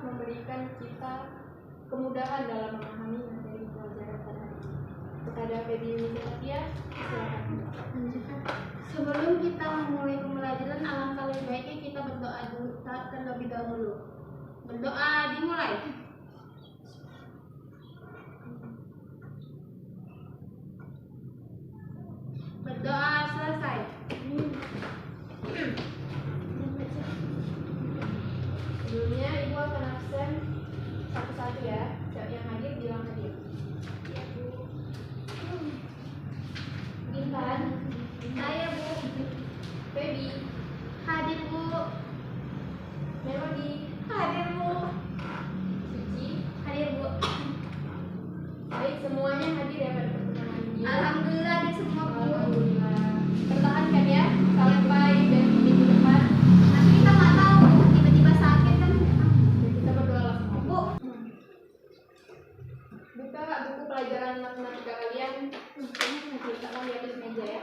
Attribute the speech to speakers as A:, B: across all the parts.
A: memberikan kita kemudahan dalam memahami materi pelajaran pada hari ini. Kepada Feby Wisatya, silakan.
B: Sebelum kita memulai pembelajaran, alangkah lebih baiknya kita berdoa dulu terlebih dahulu. Berdoa dimulai. Berdoa selesai.
A: Sebelumnya Ibu akan absen satu-satu ya. Yang hadir bilang hadir.
B: Ya, Bu.
A: Intan,
B: Saya, Bu.
A: Feby,
B: Hadir, Bu.
A: Melody,
B: Hadir, Bu.
A: Suci.
B: Hadir, Bu.
A: Baik, semuanya hadir ya pada pertemuan ini.
B: Alhamdulillah di semua, Bu.
A: Alhamdulillah. Pertahankan ya sampai minggu depan.
B: Nanti kita nggak tahu, tiba-tiba sakit kan.
A: Kita berdoa langsung.
B: Bu.
A: Buka buku pelajaran matematika kalian. Letakkan di atas meja ya.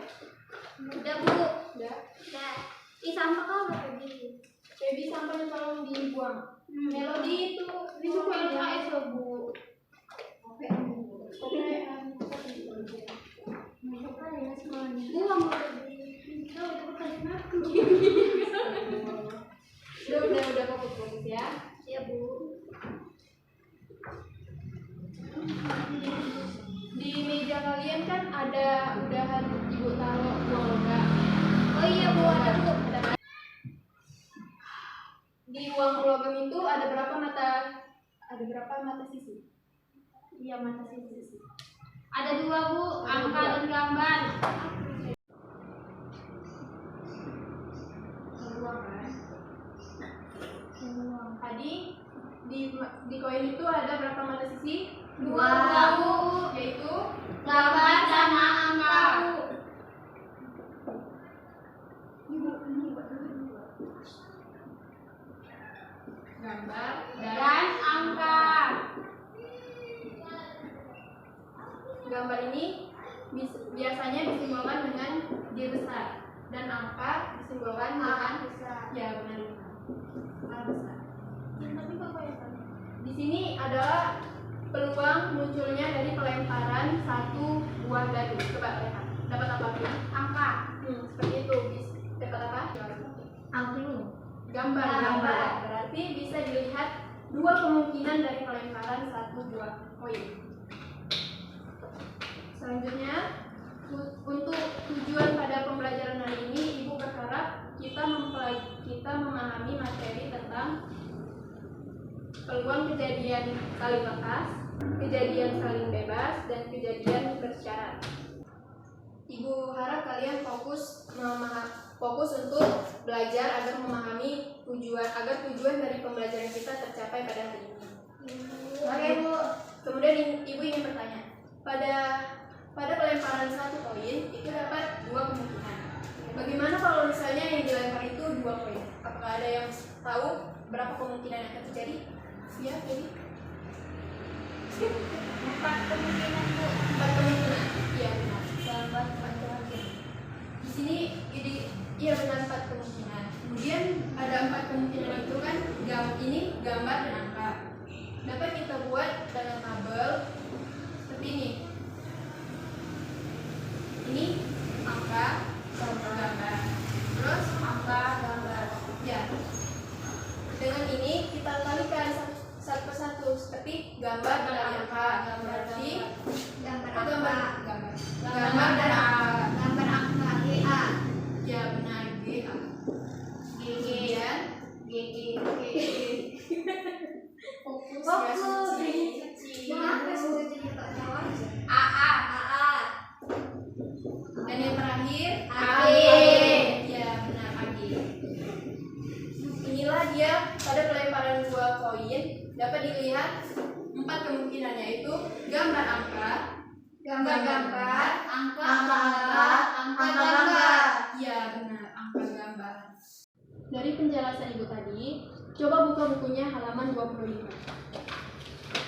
B: Udah, Bu.
A: Udah.
B: Udah. Ih, sampah kau nggak pergi.
A: Feby sampahnya tolong dibuang. Melody itu
B: Ini buku LKS loh, Bu.
A: Oke.
B: Masukkan ya semuanya. Bu, nggak mau pergi. Kau itu pertanyaan aku.
A: Udah fokus ya.
B: Ya, Bu.
A: Di meja kalian kan ada udahan Ibu taruh uang logam.
B: Oh iya, Bu, ada, Bu.
A: Di uang logam itu ada berapa mata sisi?
B: Iya, mata sisi. Ada dua, Bu, angka dan gambar.
A: Uang kan? Tadi di koin itu ada berapa mata sisi?
B: Dua, Bu.
A: Yaitu
B: Gambar sama angka.
A: gambar
B: Dan angka.
A: Gambar ini biasanya disimbolkan dengan J besar dan angka disimbolkan dengan
B: besar.
A: ya benar A besar.
B: Tapi kok kayak
A: Di sini adalah peluang munculnya dari pelemparan satu buah dadu. Coba lihat, dapat apa?
B: angka.
A: Seperti itu. Dapat apa? Gambar.
B: Gambar.
A: Berarti bisa dilihat dua kemungkinan dari pelemparan satu buah koin. Selanjutnya, untuk tujuan pada pembelajaran hari ini, Ibu berharap kita memahami materi tentang peluang kejadian saling lepas, kejadian saling bebas, dan kejadian bersyarat. Ibu harap kalian fokus untuk belajar agar memahami tujuan dari pembelajaran kita tercapai pada hari ini.
B: Oke, Bu.
A: Kemudian Ibu ingin bertanya, pada pelemparan satu koin itu dapat dua kemungkinan. Bagaimana kalau misalnya yang dilempar itu dua koin? Apakah ada yang tahu berapa kemungkinan yang akan terjadi? Ya, jadi
B: 4 kemungkinan, Bu.
A: 4 kemungkinan. Iya benar.
B: Gambar 4 kemungkinan.
A: Di sini iya benar 4 kemungkinan. Kemudian ada 4 kemungkinan itu kan ini gambar dan angka. Dapat kita buat dalam tabel seperti ini. Ini angka, gambar. Terus angka, gambar. Ya. Dengan ini kita kalikan satu persatu seperti gambar dan angka. Berarti
B: Gambar
A: gambar
B: angka.
A: gambar dan angka.
B: Gambar angka GA.
A: Ya benar GA.
B: GG.
A: Fokus
B: Fokus.
A: ya Suci.
B: Kenapa Suci tak jawab?
A: AA.
B: AA.
A: Dan yang terakhir
B: AG.
A: Ya benar AG. Inilah dia pada pelemparan dua koin dapat dilihat 4 kemungkinan, yaitu gambar angka,
B: Gambar, angka,
A: angka gambar. Ya benar, angka gambar. Dari penjelasan Ibu tadi, coba buka bukunya halaman 25.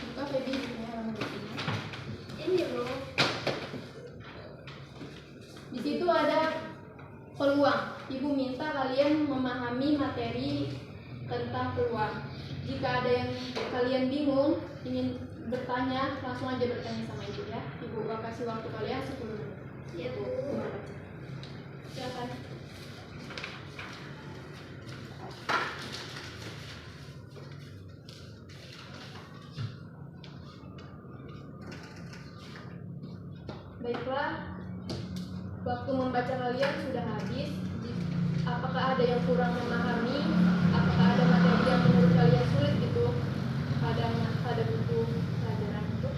A: Buka Feby bukunya halaman 25.
B: Ini, Bu.
A: Di situ ada peluang. Ibu minta kalian memahami materi tentang peluang. jika ada yang kalian bingung, ingin bertanya, langsung aja bertanya sama ibu ya. Ibu bakal kasih waktu kalian 10 menit.
B: Iya, Bu.
A: Silakan. Baiklah, waktu membaca kalian sudah habis. Apakah ada yang kurang memahami? Apakah ada materi yang menurut kalian sulit gitu pada buku pelajaran itu?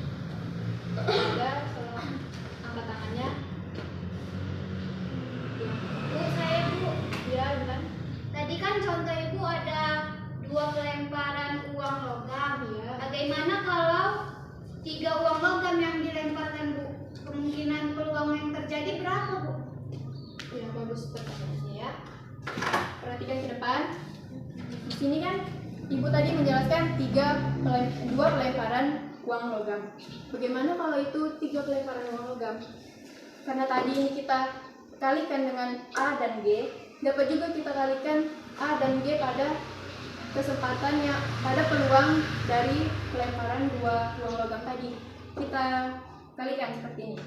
A: Ada, angkat tangannya.
B: Bu, saya Bu.
A: Ya, kan?
B: Tadi kan contoh Ibu ada 2 pelemparan uang logam.
A: Iya.
B: Bagaimana kalau 3 uang logam yang dilemparkan, Bu? Kemungkinan peluang yang terjadi berapa, Bu?
A: Ya, bagus pertanyaannya ya. Perhatikan ke depan. Di sini kan ibu tadi menjelaskan 2 pelemparan uang logam. Bagaimana kalau itu 3 pelemparan uang logam? Karena tadi ini kita kalikan dengan A dan G, dapat juga kita kalikan A dan G pada kesempatannya, pada peluang dari pelemparan 2 uang logam tadi. Kita kalikan seperti ini.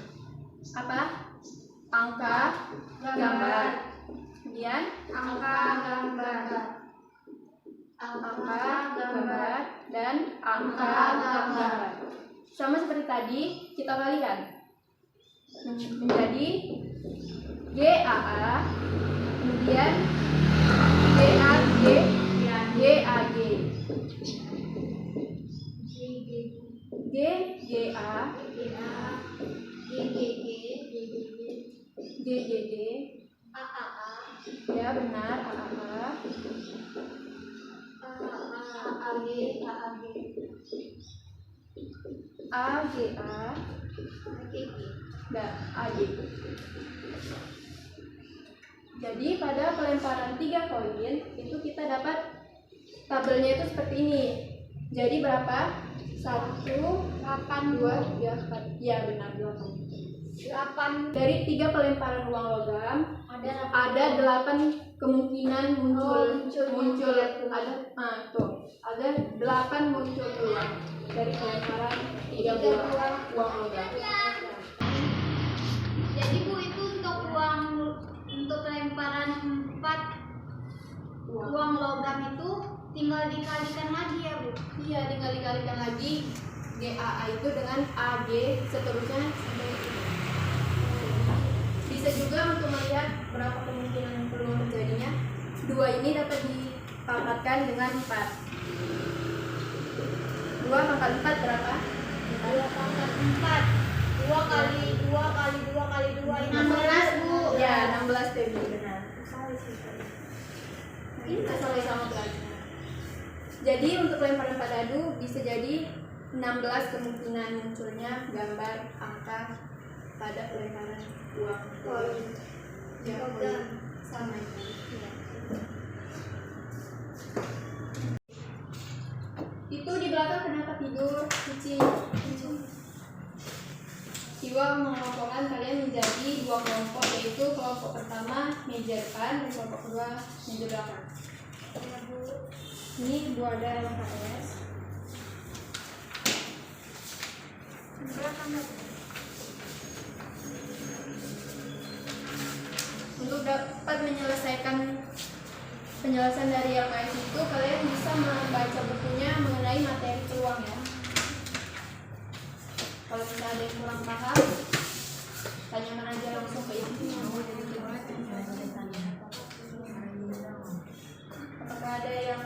A: Apa? Angka, gambar. Kemudian
B: Angka, gambar.
A: angka, gambar, dan angka, gambar. Sama seperti tadi, kita kalikan menjadi GAA, kemudian GAG, GAG, GGA, GGG, ya benar, AAA, AGA, dan AG. Jadi pada pelemparan 3 koin itu kita dapat tabelnya itu seperti ini. Jadi berapa? 1, 8, 2, 3, 4. Ya benar, 8. Dari 3 pelemparan uang logam ada 8 kemungkinan muncul ada 8 muncul peluang dari pelemparan 3 buah uang logam.
B: Jadi Bu, itu untuk pelemparan 4 uang logam itu tinggal dikalikan lagi ya, Bu?
A: Iya, tinggal dikalikan lagi GAA itu dengan AG, seterusnya sampai itu. Bisa juga untuk melihat berapa kemungkinan peluang terjadinya. 2 ini dapat dipangkatkan dengan 4. 2 pangkat 4 berapa?
B: 2 pangkat 4. 2 kali 2 kali 2 kali 2 16, Bu.
A: Ya, 16 Dewi, benar. Ini asal sama belajar. Jadi untuk lemparan pada dadu bisa jadi 16 kemungkinan munculnya gambar angka pada pelemparan uang koin. Ya, sama itu. Ya. Itu di belakang kenapa tidur? Kucing. Siwa mengelompokkan kalian menjadi 2 kelompok, yaitu kelompok pertama meja depan dan kelompok kedua meja belakang. Ini dua ada LKS. Untuk dapat menyelesaikan penjelasan dari LKS itu, kalian bisa membaca bukunya mengenai materi peluang ya. Kalau misalnya ada yang kurang paham, tanyakan aja langsung ke ibu. Apakah ada yang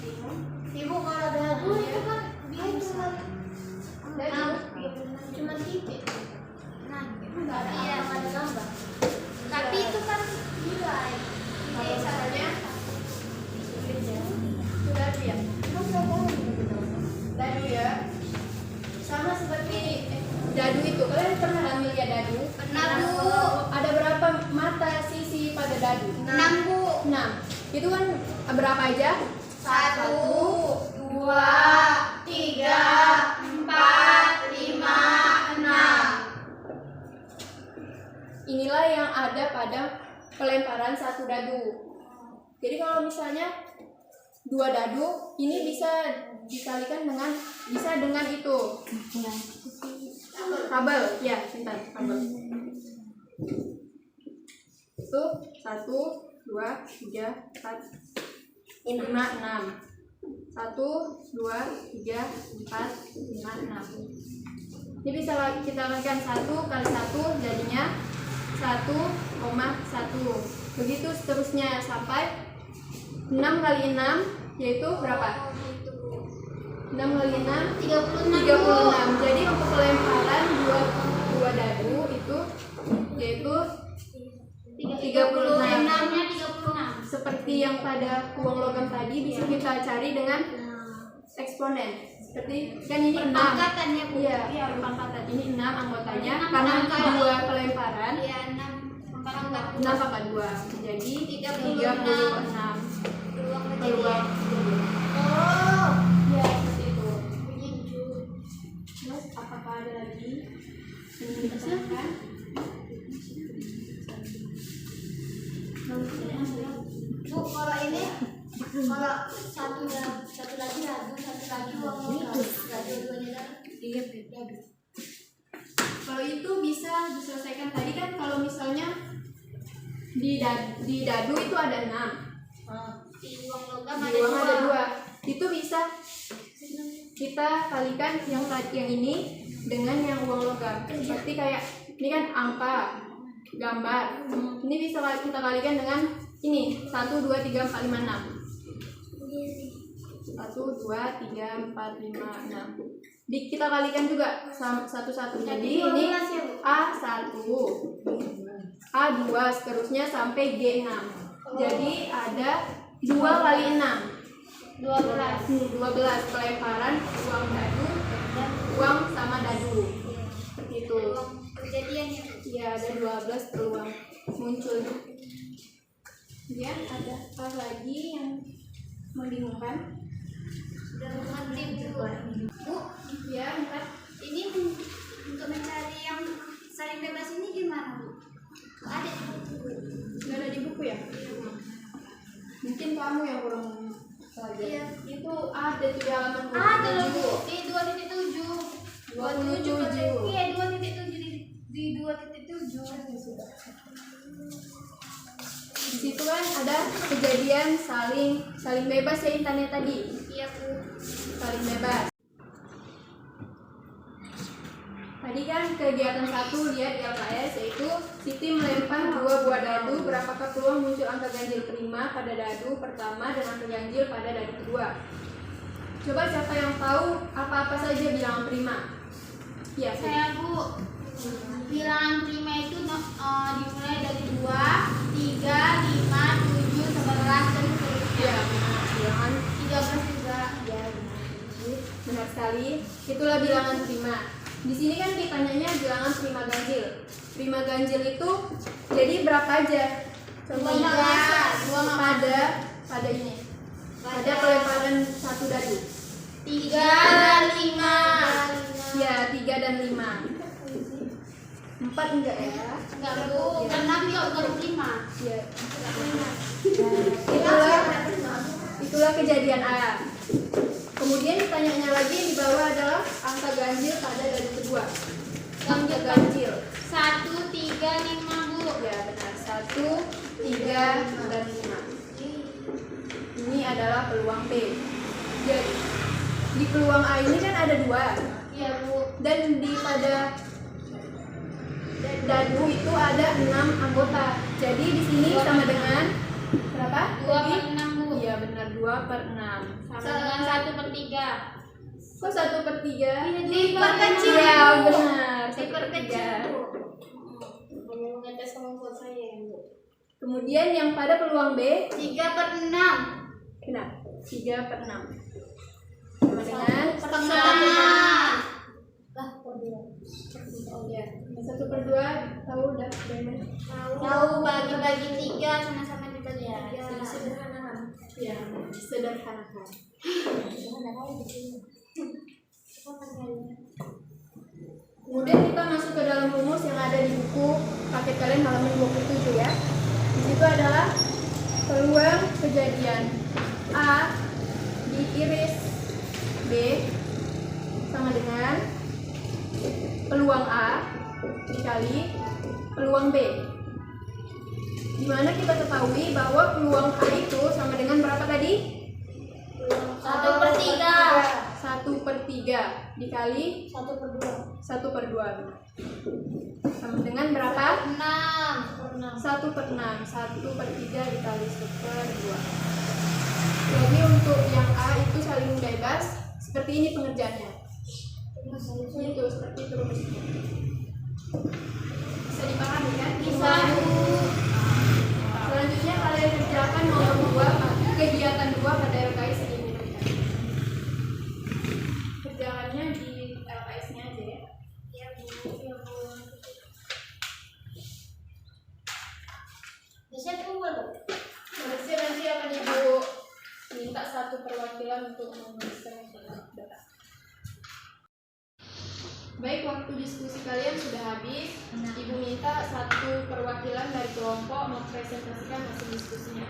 A: bingung?
B: Ibu, kalau dadu itu kan dia cuma titik. Nah, iya, ada gambar. Tapi itu kan nilai.
A: Kalau misalnya sudah ya, dadu ya, sama seperti dadu itu. Kalian pernah ambil ya dadu?
B: Pernah, Bu.
A: Ada berapa mata sisi pada dadu?
B: 6, Bu.
A: 6. Itu kan berapa aja?
B: 1, 2, 3, 4, 5, 6.
A: Inilah yang ada pada pelemparan 1 dadu. Jadi kalau misalnya 2 dadu ini bisa dikalikan dengan itu kabel ya, bentar, kabel itu 1 2 3 4 5 6 1 2 3 4 5 6 ini bisa kita kalikan 1 kali 1 jadinya 1,1 begitu seterusnya sampai 6 kali 6 yaitu berapa? 6 kali 6 36. Jadi untuk pelemparan dua dadu itu yaitu 36. Seperti yang pada uang logam tadi bisa kita cari dengan eksponen. Seperti kan ini 6. Iya, perpangkatan ini 6 anggotanya karena dua pelemparan.
B: Iya, 6
A: pangkat 2. Jadi 36 peluang.
B: Oh,
A: Ya, seperti itu.
B: begitu.
A: Terus apakah ada lagi yang ingin ditanyakan?
B: Bu, kalau ini kalau satu lagi dadu, satu lagi uang logam. Dua-duanya dadu.
A: Kalau itu bisa diselesaikan tadi kan kalau misalnya di dadu itu ada 6.
B: Di uang logam
A: Di uang ada 2. Itu bisa kita kalikan yang ini dengan yang uang logam. Seperti kayak ini kan angka, gambar. Ini bisa kita kalikan dengan ini 1 2 3 4 5 6. 1 2 3 4 5 6. Kita kalikan juga satu-satu. Jadi ini A1, A2 seterusnya sampai G6. Jadi ada 2 kali 6. 12 pelemparan uang dadu, uang sama dadu. Itu.
B: Kejadiannya.
A: Ya, ada 12 peluang muncul. Ya, ada apa lagi yang membingungkan?
B: Sudah mengerti, Bu. Bu,
A: Ya, 4.
B: ini untuk mencari yang saling bebas ini gimana, Bu? Ada di buku.
A: Nggak ada di buku ya? Mungkin kamu yang kurang belajar.
B: Iya.
A: Itu ada di halaman 27.
B: Ada loh, Bu. Di 2.7.
A: 27.
B: Iya, 2.7 di 2.7.
A: Di situ kan ada kejadian saling bebas ya intannya tadi.
B: Iya, Bu.
A: Saling bebas. Tadi kan kegiatan 1 lihat di LKS yaitu Siti melempar 2 buah dadu. Berapakah peluang muncul angka ganjil prima pada dadu pertama dan angka ganjil pada dadu kedua? Coba siapa yang tahu apa-apa saja bilangan prima? Ya,
B: Saya, Bu. Bilangan prima itu dimulai dari 2, 3, 5, 7, 11 dan seterusnya.
A: Ya, bilangan
B: 13 juga.
A: ya, benar sekali. Itulah bilangan prima. Di sini kan ditanyanya bilangan prima ganjil. Prima ganjil itu jadi berapa aja? Contohnya
B: 2
A: pada ini. Pada pelemparan 1 dadu.
B: 3 dan 5.
A: Ya, 3 dan 5. 4 enggak ya?
B: Enggak, Bu. 6 juga baru 5.
A: Ya. Itulah kejadian A. Kemudian ditanyanya lagi di bawah adalah angka ganjil pada dadu kedua. Angka ganjil
B: 1, 3, 5, Bu.
A: ya benar 1, 3 dan 5. Ini adalah peluang B. Jadi di peluang A ini kan ada 2
B: Iya, Bu.
A: dan pada dadu itu ada 6 anggota. Jadi di sini sama dengan berapa?
B: 2/6, Bu.
A: Iya benar 2/6.
B: Sama dengan 1/3.
A: Kok 1/3?
B: Diperkecil.
A: Iya benar.
B: Diperkecil,
A: 1/3.
B: Bu. Mau ngetes kemampuan saya, Bu.
A: Kemudian yang pada peluang B
B: 3/6.
A: kenapa? 3/6 sama dengan
B: Setengah.
A: ya 1/2 tahu udah benar.
B: Tahu bagi-bagi 3 sama-sama dibagi 3.
A: Ya sederhanakan. Kemudian kita masuk ke dalam rumus yang ada di buku paket kalian halaman 27 ya. Di situ adalah peluang kejadian A iris B sama dengan peluang A dikali peluang B. Dimana kita ketahui bahwa peluang A itu sama dengan berapa tadi?
B: 1/3.
A: 1/3 dikali
B: 1/2.
A: 1/2 sama dengan berapa?
B: 6.
A: 1/6. 1/3 dikali 1/2. Jadi untuk yang A itu saling bebas. Seperti ini pengerjaannya. Itu seperti itu rumusnya. Bisa dipahami kan?
B: Bisa.
A: Selanjutnya kalian kerjakan nomor 2 kegiatan 2 pada LKS ini. Kerjaannya di LKS-nya aja ya.
B: Ya Bu. Bisa tunggu loh.
A: Harusnya nanti akan Ibu minta satu perwakilan untuk menuliskan data. Baik, waktu diskusi kalian sudah habis. Ibu minta satu perwakilan dari kelompok mempresentasikan hasil diskusinya.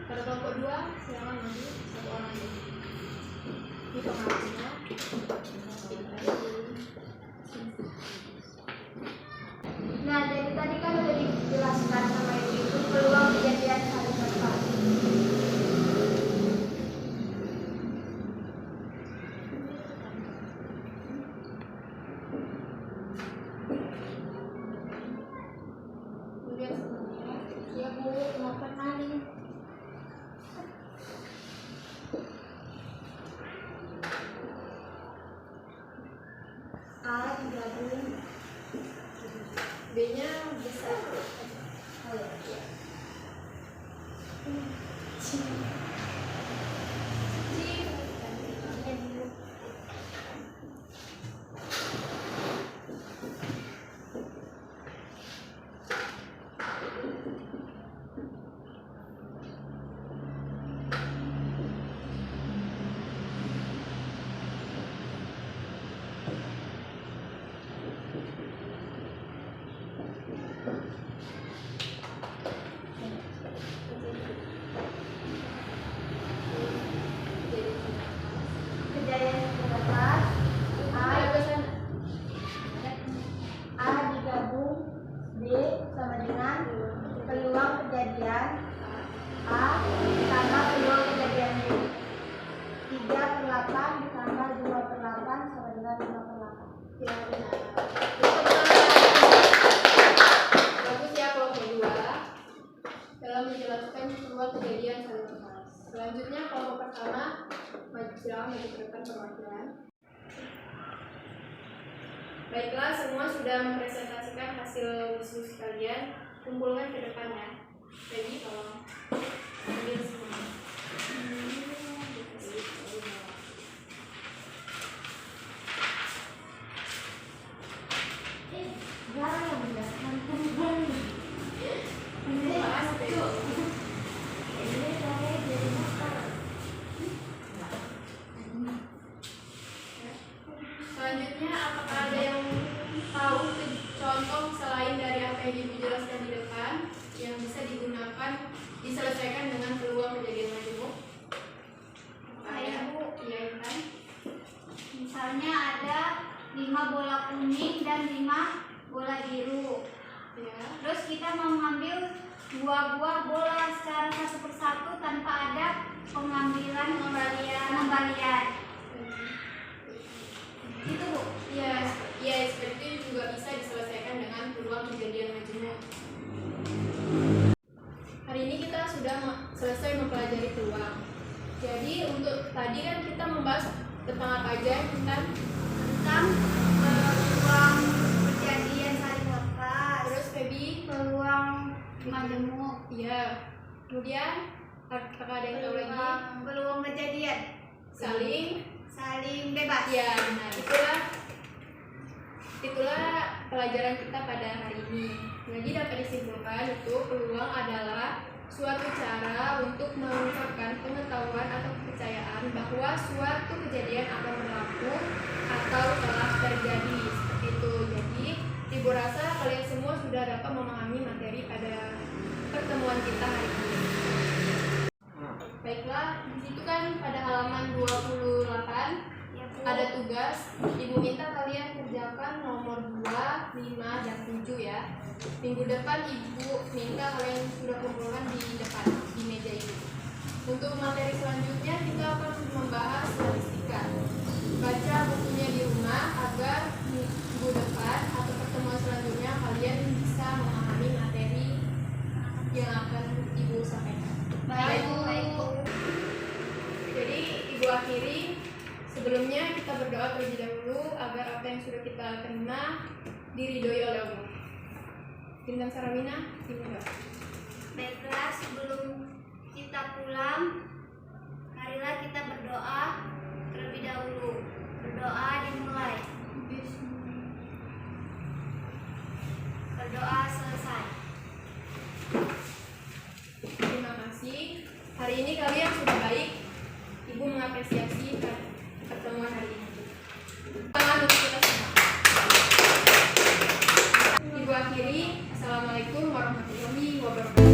A: Pada kelompok 2, silakan maju satu orang aja. Ini pengarangnya.
B: Nah, dari tadi kan udah dijelaskan sama Ibu peluang kejadian saling berkait.
A: Lihat semuanya.
B: Ya Bu, kenapa kali? A digabung.
A: B-nya besar.
B: Oh ya. Ya Bu. Kejadian yang terdapat A digabung B sama dengan peluang kejadian A ditambah peluang kejadian B. 3/8 ditambah 2/8 sama dengan 5/8.
A: Ya, benar. Bagus ya kelompok 2 dalam menjelaskan peluang kejadian saling berbalas. Selanjutnya kelompok pertama, silakan maju ke depan perwakilan. Baiklah, semua sudah mempresentasikan hasil diskusi kalian. Kumpulkan ke depan ya. Jadi tolong ambil semua.
B: Jarang yang menjelaskan ini saya jadi makan.
A: Selanjutnya, apakah ada yang tahu contoh selain dari apa yang Ibu jelaskan di depan yang bisa digunakan diselesaikan dengan peluang kejadian majemuk?
B: Saya Bu,
A: Iya kan?
B: misalnya ada 5 bola kuning dan 5 bola biru.
A: Ya.
B: Terus kita mau mengambil 2 buah bola secara satu persatu tanpa ada pengembalian. Itu Bu.
A: Ya, seperti itu juga bisa diselesaikan dengan peluang kejadian majemuk. Hari ini kita sudah selesai mempelajari peluang. Jadi untuk tadi kan kita membahas tentang apa aja tentang
B: Peluang kejadian saling lepas.
A: terus Feby,
B: Peluang majemuk.
A: iya. Kemudian apakah ada yang tahu lagi?
B: Peluang kejadian
A: Saling
B: bebas.
A: ya, benar. Itulah pelajaran kita pada hari ini. Jadi dapat disimpulkan itu peluang adalah suatu cara untuk mengungkapkan pengetahuan atau kepercayaan bahwa suatu kejadian akan berlaku atau telah terjadi. Seperti itu. Jadi Ibu rasa kalian semua sudah dapat memahami materi pada pertemuan kita hari ini. Baiklah, di situ kan pada halaman 28
B: Ya, Bu.
A: ada tugas. Ibu minta kalian kerjakan nomor 2, 5, dan 7 ya. Minggu depan ibu minta kalian sudah kumpulkan di depan di meja ini. Untuk materi selanjutnya kita akan membahas statistika. Baca bukunya di rumah agar minggu depan atau pertemuan selanjutnya kalian bisa memahami materi yang akan ibu sampaikan.
B: Baik, Bu.
A: Jadi ibu akhiri. Sebelumnya kita berdoa terlebih dahulu agar apa yang sudah kita terima diridhoi oleh Allah. Bintang Sarawina, dimulai.
B: Baiklah, sebelum kita pulang, marilah kita berdoa terlebih dahulu. Berdoa dimulai. Berdoa selesai.
A: Terima kasih. Hari ini kalian sudah baik. Ibu mengapresiasi pertemuan hari ini. Tangan untuk kita semua. Ibu akhiri. Assalamualaikum warahmatullahi wabarakatuh.